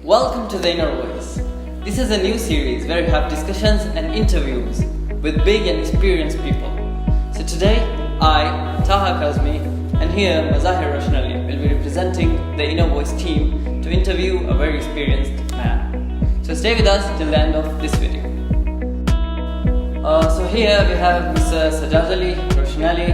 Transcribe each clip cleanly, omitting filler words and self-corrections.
Welcome to The Inner Voice. This is a new series where we have discussions and interviews with big and experienced people. So today, I, Taha Kazmi, and here Mazahir Roshanali will be representing the Inner Voice team to interview a very experienced man. So stay with us till the end of this video. So here we have Mr. Sajjad Ali Roshanali.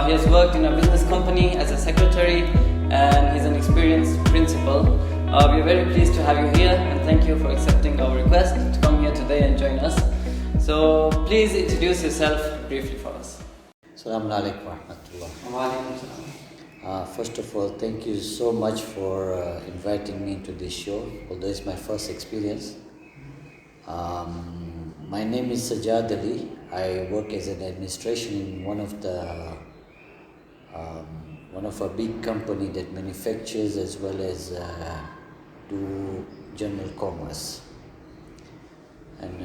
He has worked in a business company as a secretary and he's an experienced principal. We are very pleased to have you here and thank you for accepting our request to come here today and join us. So please introduce yourself briefly for us. Assalamu alaikum wa rahmatullah. First of all, thank you so much for inviting me to this show, although it's my first experience. My name is Sajjad Ali. I work as an administration in one of a big company that manufactures as well as do general commerce. And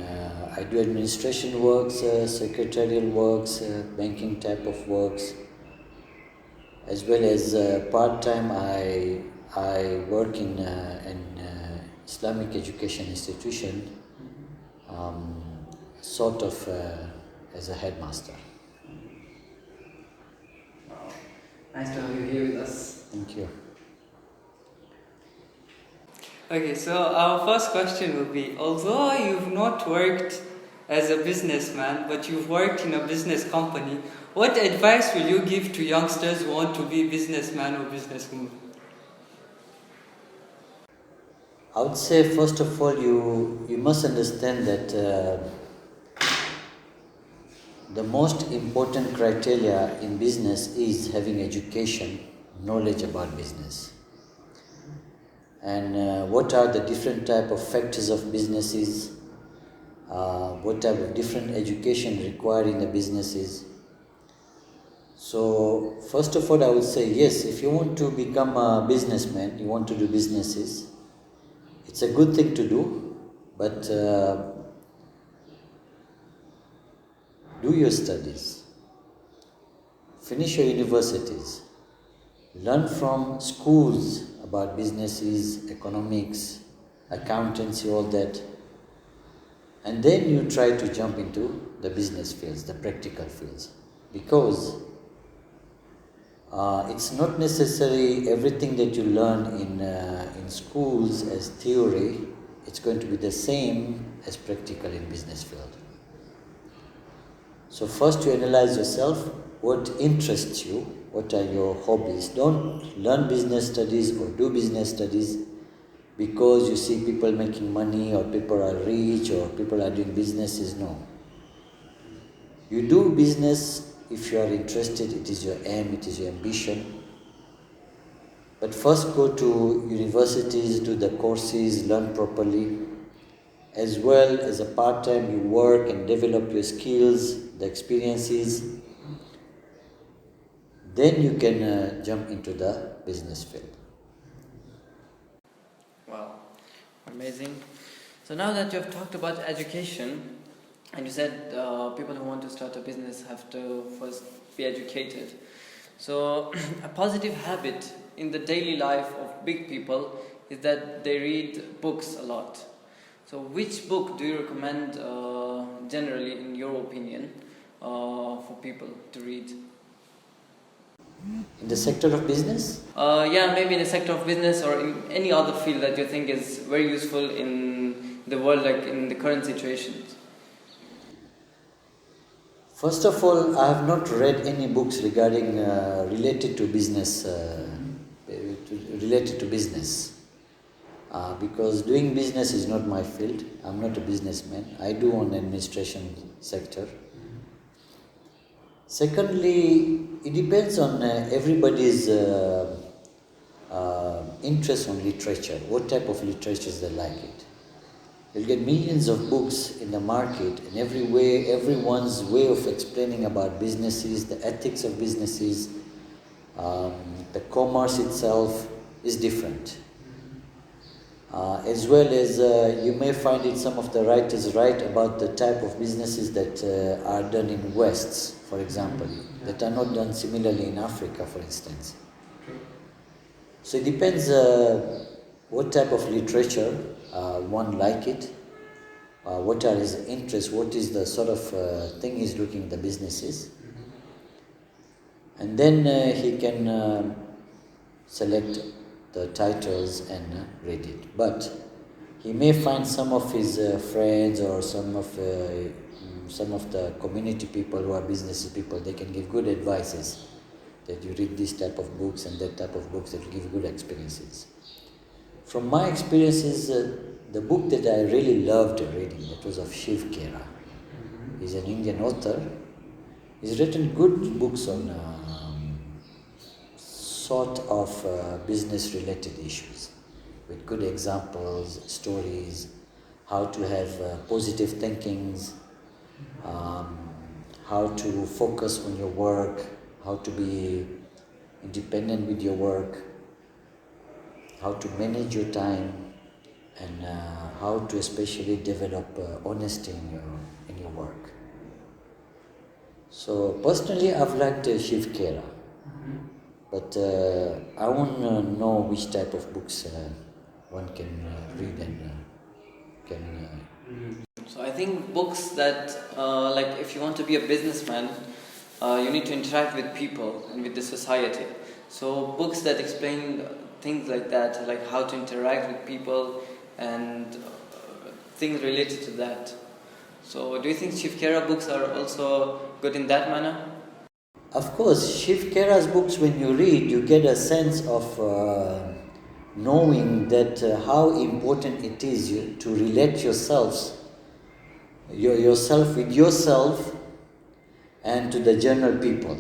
I do administration works, secretarial works, banking type of works, as well as part-time I work in an Islamic education institution, sort of as a headmaster. Wow. Nice to have you here with us. Thank you. Okay, so our first question would be, although you've not worked as a businessman, but you've worked in a business company, what advice will you give to youngsters who want to be businessman or businesswoman? I would say, first of all, you must understand that the most important criteria in business is having education, knowledge about business. And what are the different type of factors of businesses, what type of different education required in the businesses. So first of all, I would say yes, if you want to become a businessman, you want to do businesses, it's a good thing to do, but do your studies, finish your universities, learn from schools about businesses, economics, accountancy, all that, and then you try to jump into the business fields, the practical fields, because it's not necessarily everything that you learn in schools as theory, it's going to be the same as practical in business field. So first you analyze yourself, what interests you, what are your hobbies. Don't learn business studies or do business studies because you see people making money or people are rich or people are doing businesses. No. You do business if you are interested, it is your aim, it is your ambition. But first go to universities, do the courses, learn properly. As well as a part-time, you work and develop your skills, the experiences. Then you can jump into the business field. Wow, amazing. So now that you've talked about education, and you said people who want to start a business have to first be educated. So a positive habit in the daily life of big people is that they read books a lot. So which book do you recommend generally, in your opinion, for people to read? In the sector of business? Yeah, maybe in the sector of business or in any other field that you think is very useful in the world, like in the current situations. First of all, I have not read any books regarding related to business, because doing business is not my field. I'm not a businessman. I do on the administration sector. Secondly, it depends on everybody's interest on literature, what type of literatures they like it. You'll get millions of books in the market, and everyone's way of explaining about businesses, the ethics of businesses, the commerce itself is different. As well as you may find it, some of the writers write about the type of businesses that are done in Wests, for example, that are not done similarly in Africa, for instance. So it depends what type of literature one like it, what are his interests, what is the sort of thing he's looking at the businesses. And then he can select the titles and read it. But he may find some of his friends or some of the community people who are business people, they can give good advices that you read this type of books and that type of books that will give good experiences. From my experiences, the book that I really loved reading, that was of Shiv Khera. He's an Indian author. He's written good books on sort of business-related issues, with good examples, stories, how to have positive thinkings, how to focus on your work, how to be independent with your work, how to manage your time, and how to especially develop honesty in your work. So personally, I've liked Shiv Khera, but I want to know which type of books one can read and can. So I think books that, like if you want to be a businessman, you need to interact with people and with the society. So books that explain things like that, like how to interact with people and things related to that. So do you think Shiv Khera books are also good in that manner? Of course, Shiv Khera's books, when you read, you get a sense of knowing that how important it is to relate yourself with yourself and to the general people,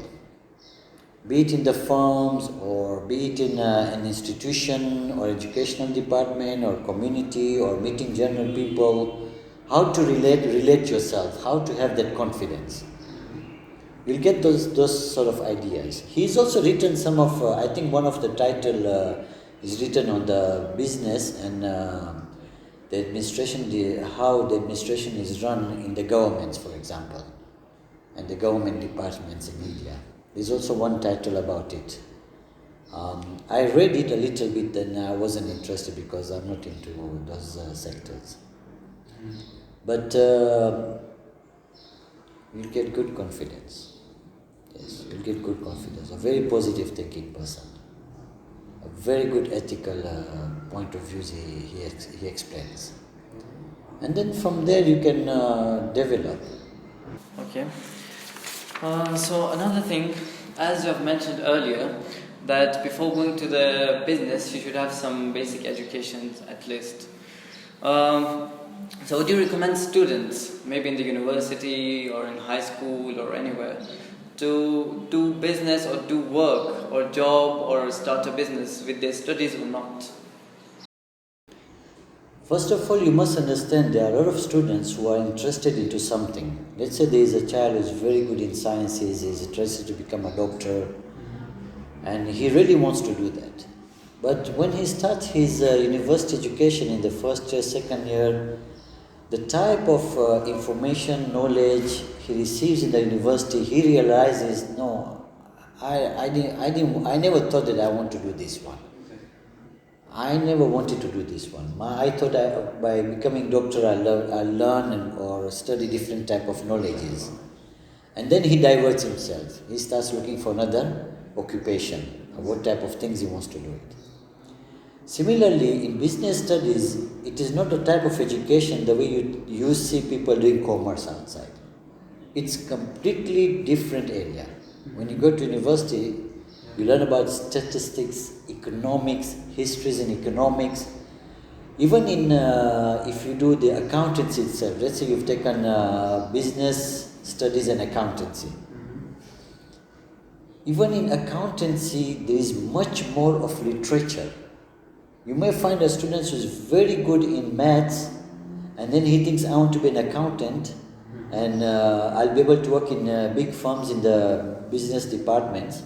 be it in the firms or be it in an institution or educational department or community or meeting general people, how to relate yourself, how to have that confidence. You'll get those sort of ideas. He's also written some of, I think one of the title is written on the business and the administration, how the administration is run in the governments, for example, and the government departments in India. There's also one title about it. I read it a little bit and I wasn't interested because I'm not into those sectors. But you'll get good confidence. Yes, you'll get good confidence. A very positive thinking person. A very good ethical point of view he explains. And then from there you can develop. Okay. So another thing, as you have mentioned earlier, that before going to the business, you should have some basic education at least. So would you recommend students, maybe in the university or in high school or anywhere, to do business or do work or job or start a business with their studies or not? First of all, you must understand there are a lot of students who are interested into something. Let's say there is a child who is very good in sciences, he is interested to become a doctor, and he really wants to do that. But when he starts his university education in the first year, second year, the type of information, knowledge he receives in the university, he realizes, no, I never thought that I want to do this one. I never wanted to do this one. I thought by becoming doctor I learn or study different type of knowledges. And then he diverts himself. He starts looking for another occupation, what type of things he wants to do it. Similarly, in business studies, it is not a type of education the way you see people doing commerce outside. It's completely different area. When you go to university, you learn about statistics, economics, histories in economics. Even in if you do the accountancy itself, let's say you've taken business studies and accountancy. Even in accountancy, there is much more of literature. You may find a student who is very good in maths, and then he thinks, I want to be an accountant, and I'll be able to work in big firms in the business departments.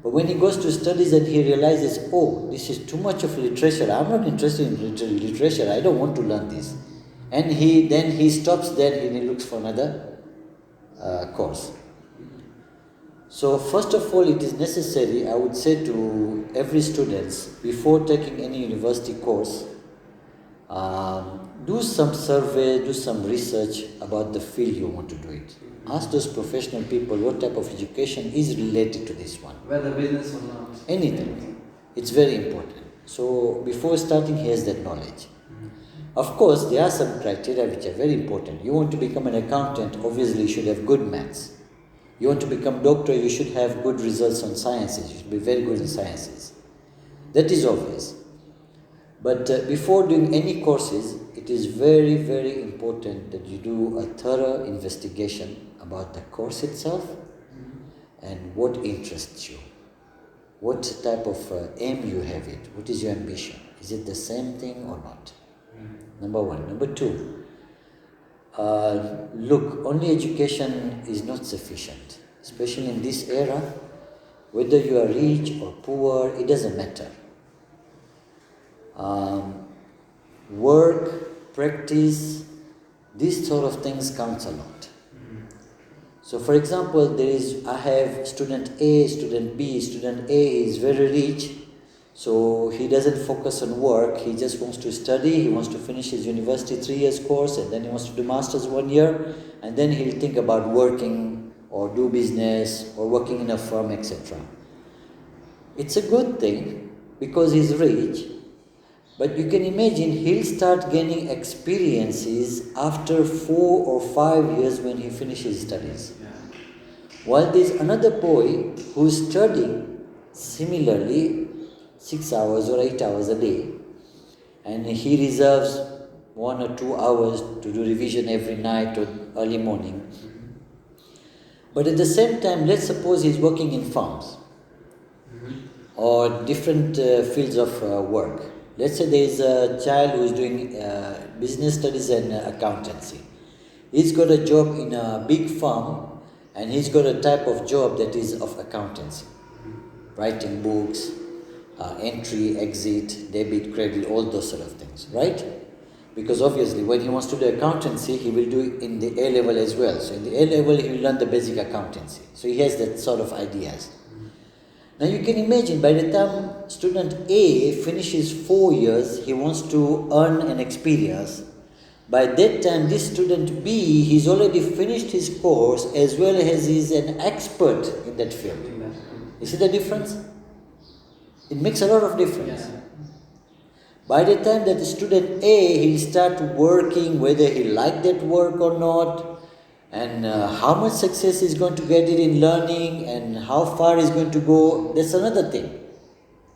But when he goes to studies and he realizes, oh, this is too much of literature, I'm not interested in literature, I don't want to learn this. And he stops there and he looks for another course. So first of all, it is necessary, I would say to every student, before taking any university course, do some survey, do some research about the field you want to do it. Ask those professional people what type of education is related to this one. Whether business or not. Anything. It's very important. So before starting, he has that knowledge. Of course, there are some criteria which are very important. You want to become an accountant, obviously you should have good maths. You want to become doctor, you should have good results on sciences. You should be very good in sciences. That is obvious. But before doing any courses, it is very, very important that you do a thorough investigation about the course itself and what interests you. What type of aim you have it? What is your ambition? Is it the same thing or not? Number one. Number two, look, only education is not sufficient. Especially in this era, whether you are rich or poor, it doesn't matter. Work, practice, these sort of things counts a lot. So for example, I have student A, student B. Student A is very rich, so he doesn't focus on work, he just wants to study, he wants to finish his university 3 years course, and then he wants to do masters 1 year, and then he'll think about working or do business or working in a firm, etc. It's a good thing because he's rich, but you can imagine he'll start gaining experiences after 4 or 5 years when he finishes studies. While there's another boy who's studying similarly 6 hours or 8 hours a day, and he reserves 1 or 2 hours to do revision every night or early morning. But at the same time, let's suppose he's working in farms or different fields of work. Let's say there is a child who is doing business studies and accountancy. He's got a job in a big firm and he's got a type of job that is of accountancy. Writing books, entry, exit, debit, credit, all those sort of things, right? Because obviously when he wants to do accountancy, he will do it in the A level as well. So in the A level, he will learn the basic accountancy. So he has that sort of ideas. Now you can imagine by the time student A finishes 4 years, he wants to earn an experience. By that time, this student B, he's already finished his course as well as he's an expert in that field. You see the difference? It makes a lot of difference. Yeah. By the time that the student A, he'll start working whether he liked that work or not, and how much success he's going to get it in learning and how far he's going to go, that's another thing.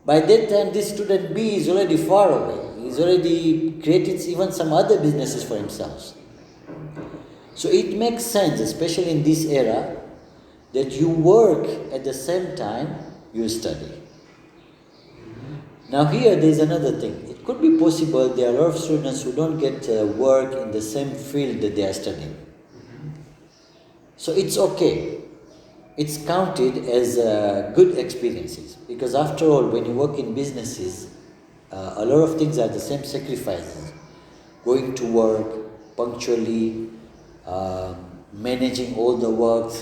By that time, this student B is already far away. He's already created even some other businesses for himself. So it makes sense, especially in this era, that you work at the same time you study. Now here there is another thing. It could be possible there are a lot of students who don't get work in the same field that they are studying. So it's okay. It's counted as good experiences because after all, when you work in businesses, a lot of things are the same sacrifices. Going to work punctually, managing all the work,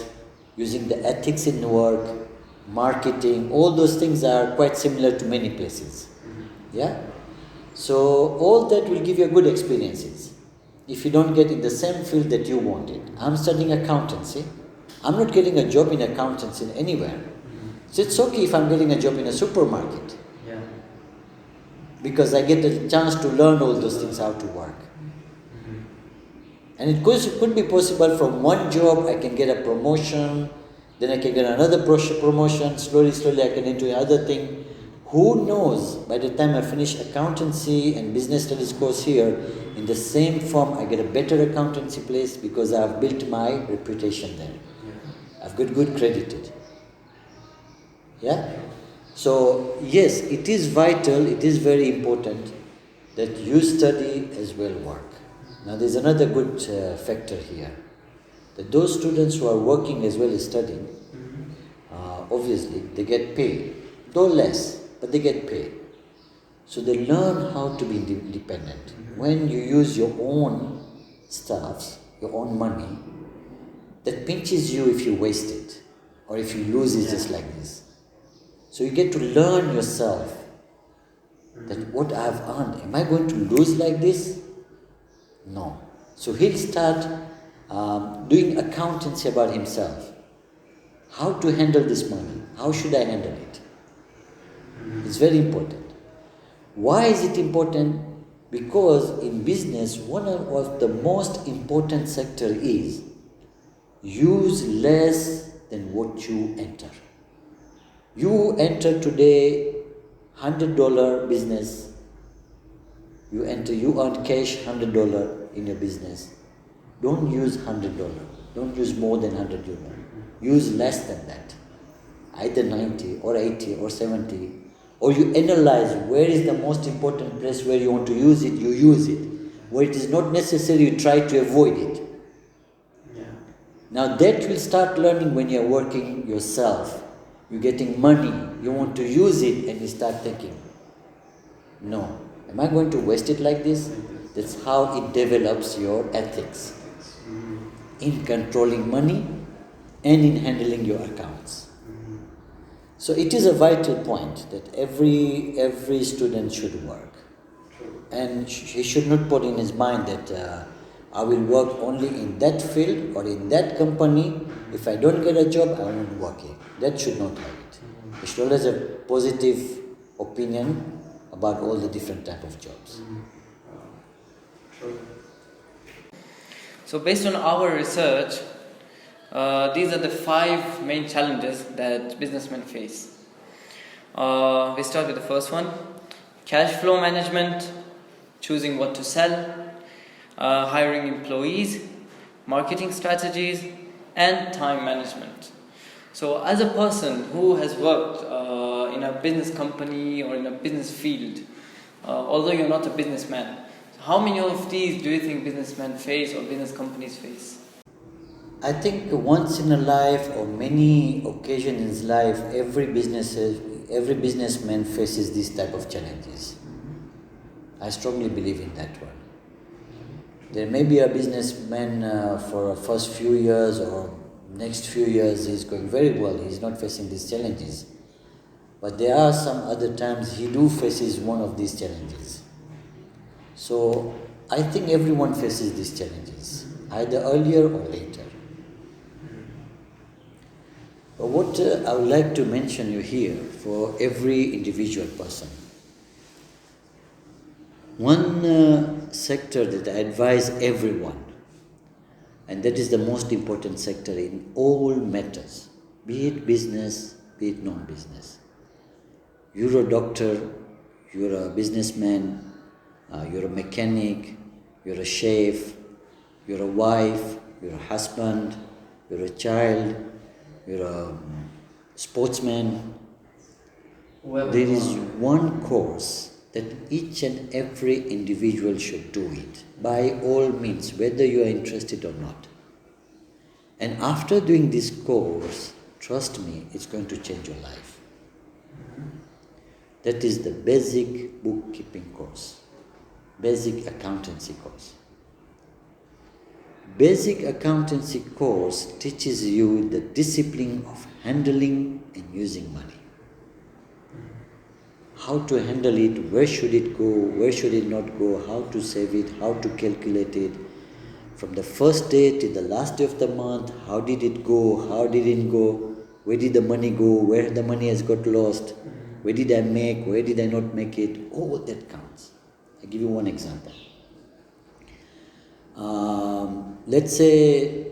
using the ethics in work, marketing, all those things are quite similar to many places. Yeah? So all that will give you good experiences if you don't get in the same field that you wanted. I'm studying accountancy. I'm not getting a job in accountancy anywhere. So it's okay if I'm getting a job in a supermarket. Yeah. Because I get a chance to learn all those things, how to work. And it could be possible from one job I can get a promotion, then I can get another promotion, slowly I can into another thing. Who knows, by the time I finish accountancy and business studies course here, in the same firm I get a better accountancy place because I have built my reputation there. I've got good credited. Yeah? So yes, it is vital, it is very important that you study as well work. Now there's another good factor here. That those students who are working as well as studying, obviously they get paid. Though less, but they get paid. So they learn how to be independent. When you use your own stuffs, your own money, that pinches you if you waste it. or if you lose, it's just like this. So you get to learn yourself that what I have earned, am I going to lose like this? No. So he'll start doing accountancy about himself. How to handle this money? How should I handle it? It's very important. Why is it important? Because in business, one of the most important sector is use less than what you enter. You enter today $100 business. You earn cash $100 in your business. Don't use $100. Don't use more than €100. Use less than that. Either 90 or 80 or 70. Or you analyze where is the most important place where you want to use it, you use it. Where it is not necessary, you try to avoid it. Yeah. Now that will start learning when you are working yourself. You're getting money, you want to use it, and you start thinking, no, am I going to waste it like this? That's how it develops your ethics in controlling money and in handling your accounts. So it is a vital point that every student should work. And he should not put in his mind that I will work only in that field or in that company. If I don't get a job, I won't work here. That should not have it. He should always have a positive opinion about all the different type of jobs. So based on our research, these are the 5 main challenges that businessmen face. We start with the first one: cash flow management, choosing what to sell, hiring employees, marketing strategies, and time management. So as a person who has worked in a business company or in a business field, although you're not a businessman, how many of these do you think businessmen face or business companies face? I think once in a life or many occasions in his life, every businessman faces these type of challenges. I strongly believe in that one. There may be a businessman for the first few years or next few years he's going very well, he's not facing these challenges. But there are some other times he faces one of these challenges. So I think everyone faces these challenges, either earlier or later. But what I would like to mention you here for every individual person. One sector that I advise everyone, and that is the most important sector in all matters, be it business, be it non-business. You're a doctor, you're a businessman, you're a mechanic, you're a chef, you're a wife, you're a husband, you're a child, you're a sportsman. There is one course that each and every individual should do it, by all means, whether you are interested or not. And after doing this course, trust me, it's going to change your life. That is the basic bookkeeping course, basic accountancy course. Basic accountancy course teaches you the discipline of handling and using money. How to handle it, where should it go, where should it not go, how to save it, how to calculate it. From the first day to the last day of the month, how did it go, how did it go, where did the money go, where the money has got lost, where did I make, where did I not make it, all that counts. I'll give you one example. Let's say,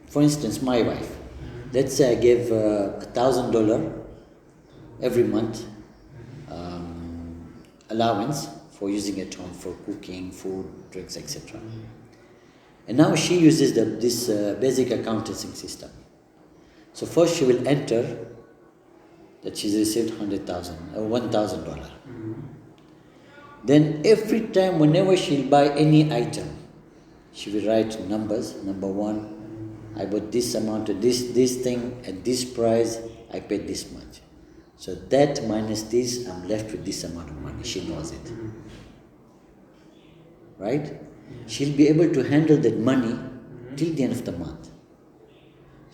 for instance, my wife. Let's say I gave $1,000 every month allowance for using at home for cooking, food, drinks, etc. And now she uses this basic accounting system. So first she will enter that she's received $1,000. Then every time, whenever she'll buy any item, she will write numbers. Number 1, I bought this amount of this thing at this price, I paid this much. So that minus this, I'm left with this amount of money. She knows it. Right? She'll be able to handle that money till the end of the month.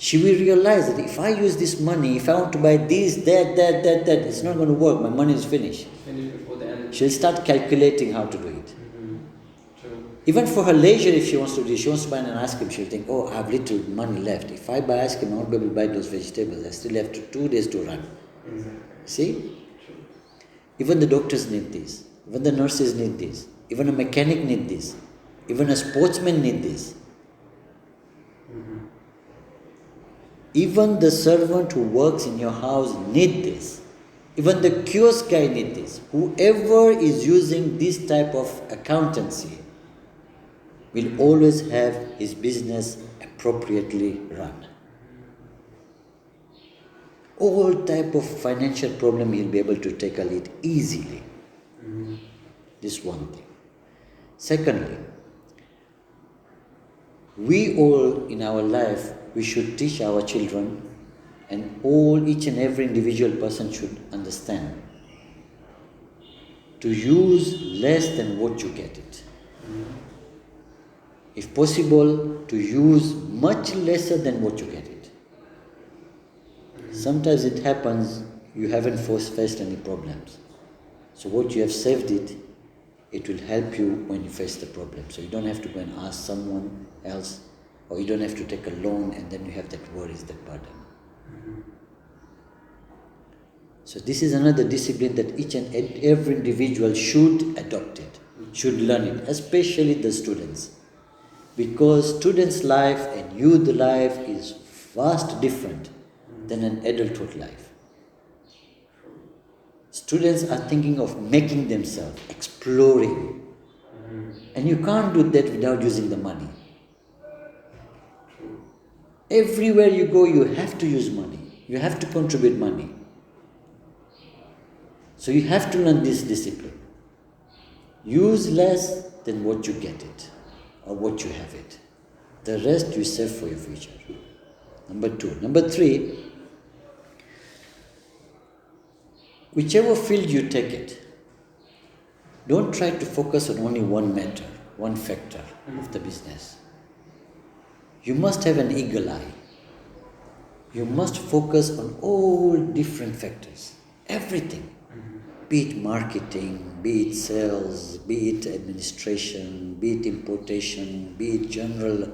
she will realize that if I use this money, if I want to buy this, that, it's not going to work. My money is finished. Finish before the end. She'll start calculating how to do it. True. Even for her leisure, if she wants to buy an ice cream, she'll think, oh, I have little money left. If I buy ice cream, I won't be able to buy those vegetables. I still have 2 days to run. Exactly. See? True. Even the doctors need this. Even the nurses need this. Even a mechanic need this. Even a sportsman need this. Even the servant who works in your house need this. Even the kiosk guy need this. Whoever is using this type of accountancy will always have his business appropriately run. All type of financial problem he'll be able to tackle it easily. This one thing. Secondly, we all in our life, we should teach our children, and each and every individual person should understand, to use less than what you get it. If possible, to use much lesser than what you get it. Sometimes it happens, you haven't faced any problems. So what you have saved it will help you when you face the problem. So you don't have to go and ask someone else, or you don't have to take a loan and then you have that worries, that burden. So this is another discipline that each and every individual should adopt it, should learn it, especially the students. Because students' life and youth life is vast different than an adulthood life. Students are thinking of making themselves, exploring. And you can't do that without using the money. Everywhere you go, you have to use money. You have to contribute money. So you have to learn this discipline. Use less than what you get it, or what you have it. The rest you save for your future. Number 2. Number 3, whichever field you take it, don't try to focus on only one matter, one factor of the business. You must have an eagle eye. You must focus on all different factors, everything. Be it marketing, be it sales, be it administration, be it importation, be it general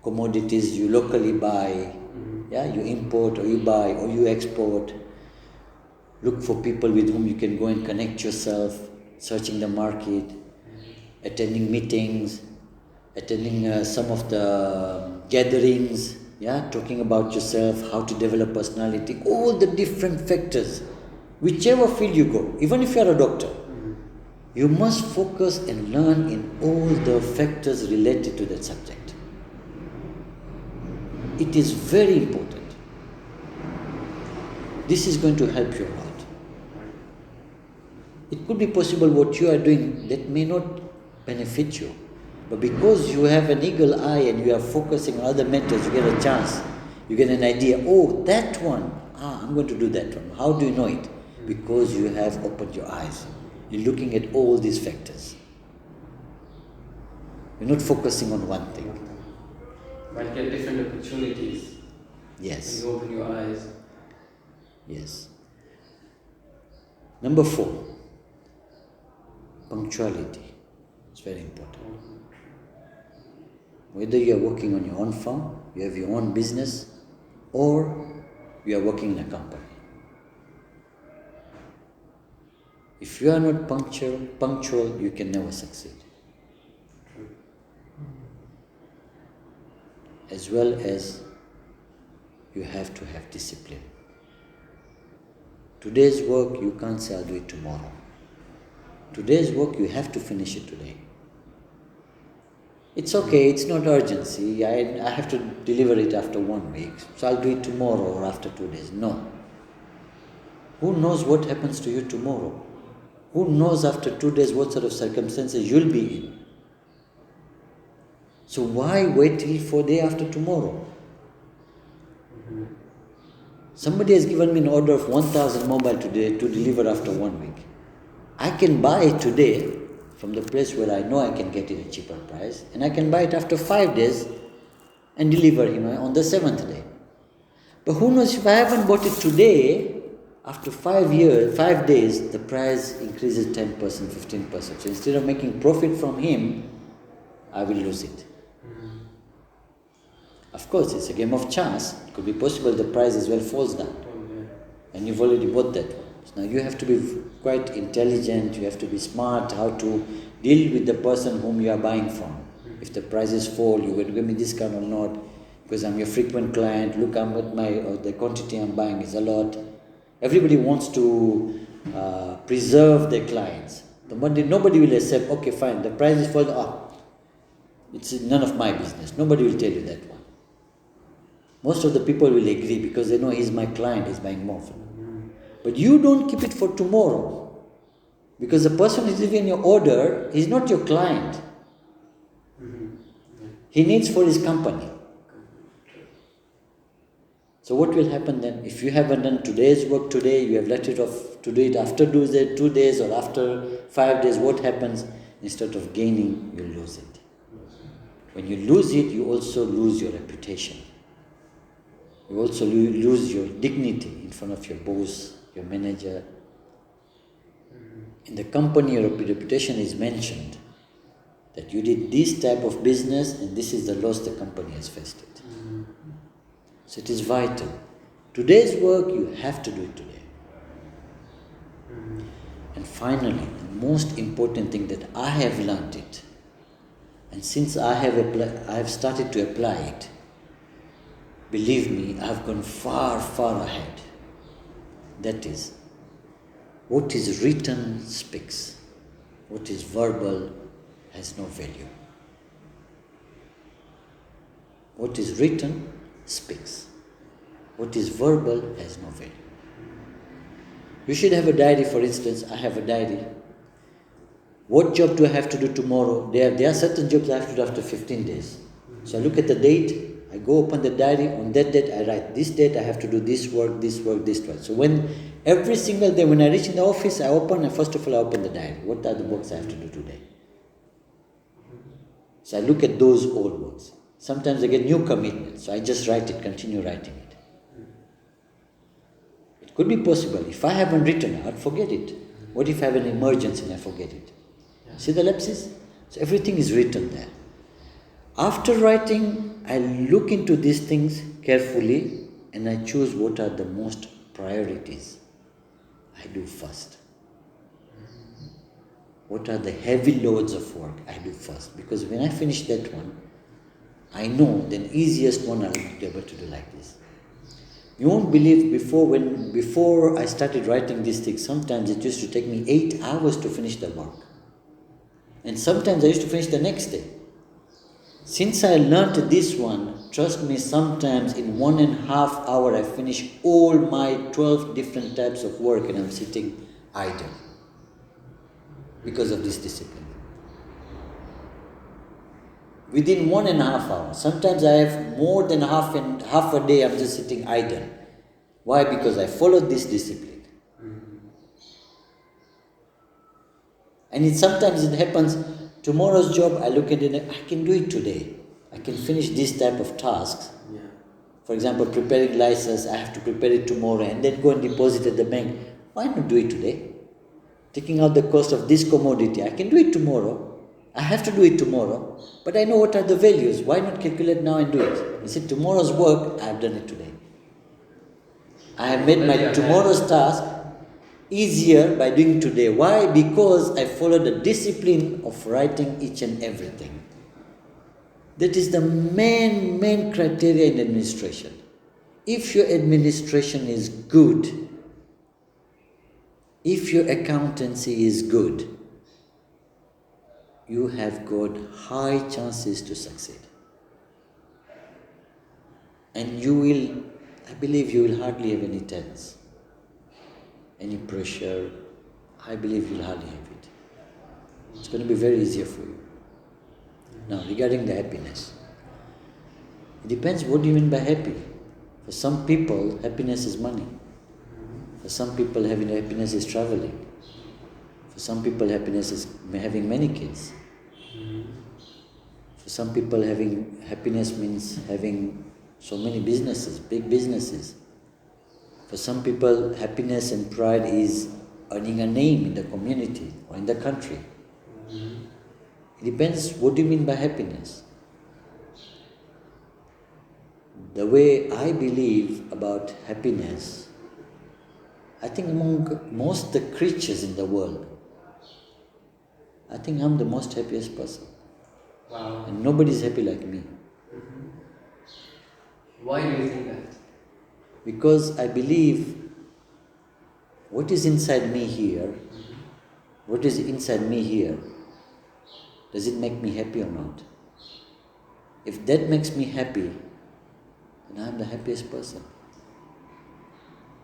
commodities you locally buy, you import or you buy or you export. Look for people with whom you can go and connect yourself, searching the market, attending meetings, attending some of the gatherings, talking about yourself, how to develop personality, all the different factors. Whichever field you go, even if you are a doctor, you must focus and learn in all the factors related to that subject. It is very important. This is going to help you a lot. It could be possible what you are doing that may not benefit you, but because you have an eagle eye and you are focusing on other matters, you get a chance, you get an idea, oh, that one, I'm going to do that one. How do you know it? Because you have opened your eyes. You're looking at all these factors. You're not focusing on one thing. Might get different opportunities. Yes. When you open your eyes. Yes. Number 4, punctuality. It's very important. Whether you are working on your own farm, you have your own business, or you are working in a company. If you are not punctual, you can never succeed. As well as you have to have discipline. Today's work, you can't say, I'll do it tomorrow. Today's work, you have to finish it today. It's okay, it's not urgency. I have to deliver it after 1 week, so I'll do it tomorrow or after 2 days. No. Who knows what happens to you tomorrow? Who knows after 2 days what sort of circumstances you'll be in? So why wait till for day after tomorrow? Somebody has given me an order of 1,000 mobile today to deliver after 1 week. I can buy it today from the place where I know I can get it at a cheaper price, and I can buy it after 5 days and deliver him on the 7th day. But who knows, if I haven't bought it today, after 5 years, 5 days, the price increases 10%, 15%. So instead of making profit from him, I will lose it. Of course, it's a game of chance. It could be possible the price as well falls down. And you've already bought that one. So now you have to be quite intelligent, you have to be smart how to deal with the person whom you are buying from. If the prices fall, you will give me discount or not, because I'm your frequent client, look, I'm with the quantity I'm buying is a lot. Everybody wants to preserve their clients. Nobody will accept, okay fine, the price is falling, it's none of my business. Nobody will tell you that one. Most of the people will agree because they know he's my client, he's buying more from me. But you don't keep it for tomorrow. Because the person who is giving your order, he's not your client. He needs for his company. So what will happen then? If you haven't done today's work today, you have let it off to do it after 2 days or after 5 days, what happens? Instead of gaining, you lose it. When you lose it, you also lose your reputation. You also lose your dignity in front of your boss, your manager. In the company, your reputation is mentioned. That you did this type of business and this is the loss the company has faced it. So it is vital. Today's work, you have to do it today. And finally, the most important thing that I have learned it, and since I have started to apply it, believe me, I have gone far, far ahead. That is, what is written speaks. What is verbal has no value. What is written speaks. What is verbal has no value. You should have a diary, for instance. I have a diary. What job do I have to do tomorrow? There are certain jobs I have to do after 15 days. So I look at the date, I go open the diary, on that date I write, this date I have to do this work, this work, this work. So every single day when I reach in the office, I open, first of all I open the diary. What are the works I have to do today? So I look at those old works. Sometimes I get new commitments, so I just write it, continue writing it. It could be possible. If I haven't written it, I'd forget it. What if I have an emergency and I forget it? See the lapses? So everything is written there. After writing, I look into these things carefully and I choose what are the most priorities I do first. What are the heavy loads of work I do first? Because when I finish that one, I know the easiest one I'll be able to do like this. You won't believe before I started writing these things, sometimes it used to take me 8 hours to finish the work. And sometimes I used to finish the next day. Since I learnt this one, trust me, sometimes in 1.5 hours I finish all my 12 different types of work and I'm sitting idle because of this discipline. Within 1.5 hours, sometimes I have more than half a day I'm just sitting idle. Why? Because I followed this discipline. And sometimes it happens, tomorrow's job, I look at it and I can do it today. I can finish this type of tasks. Yeah. For example, preparing license, I have to prepare it tomorrow and then go and deposit at the bank. Why not do it today? Taking out the cost of this commodity, I can do it tomorrow. I have to do it tomorrow, but I know what are the values. Why not calculate now and do it? You see, tomorrow's work, I have done it today. I have made my tomorrow's task easier by doing today. Why? Because I follow the discipline of writing each and everything. That is the main criteria in administration. If your administration is good, if your accountancy is good, you have got high chances to succeed. And I believe you will hardly have any tense, any pressure. I believe you'll hardly have it. It's going to be very easier for you. Now, regarding the happiness, it depends what do you mean by happy. For some people, happiness is money. For some people, happiness is traveling. For some people, happiness is having many kids. For some people, having happiness means having So many businesses, big businesses. For some people, happiness and pride is earning a name in the community or in the country. It depends what do you mean by happiness. The way I believe about happiness, I think among most the creatures in the world, I think I'm the most happiest person. Wow. And nobody's happy like me. Why do you think that? Because I believe what is inside me here, what is inside me here, does it make me happy or not? If that makes me happy, then I'm the happiest person.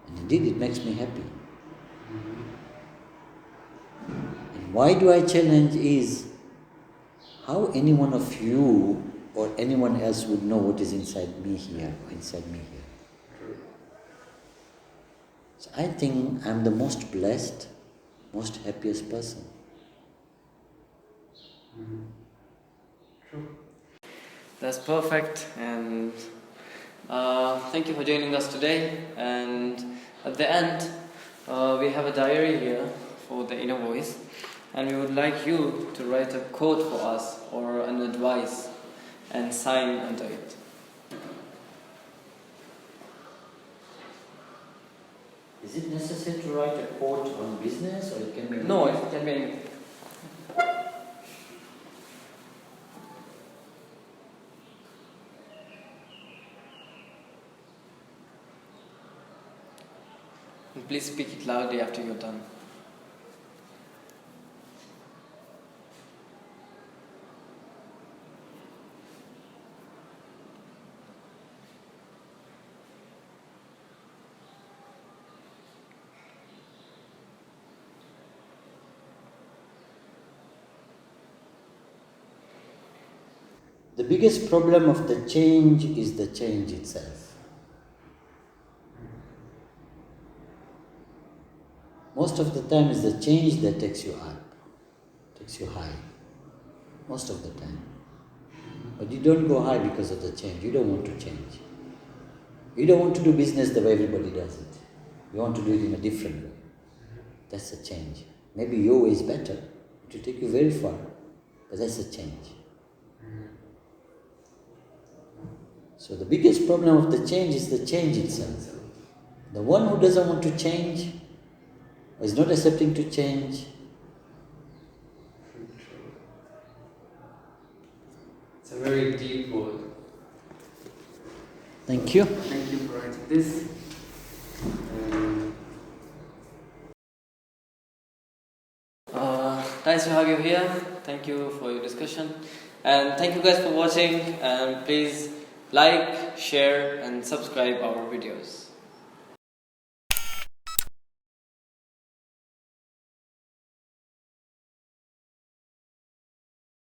And indeed it makes me happy. And why do I challenge is how any one of you or anyone else would know what is inside me here or inside me here. So I think I'm the most blessed, most happiest person. True. That's perfect, and thank you for joining us today. And at the end, we have a diary here for the inner voice, and we would like you to write a quote for us or an advice and sign under it. Is it necessary to write a quote on business or it can be... No, it can be anything. Please speak it loudly after you're done. The biggest problem of the change is the change itself. Most of the time it's the change that takes you up, takes you high. Most of the time. But you don't go high because of the change. You don't want to change. You don't want to do business the way everybody does it. You want to do it in a different way. That's a change. Maybe your way is better. It will take you very far. But that's a change. So the biggest problem of the change is the change itself. The one who doesn't want to change, or is not accepting to change, It's a very deep word. Thank you. Thank you for writing this. Nice to have you here. Thank you for your discussion. And thank you guys for watching. And please like, share, and subscribe our videos.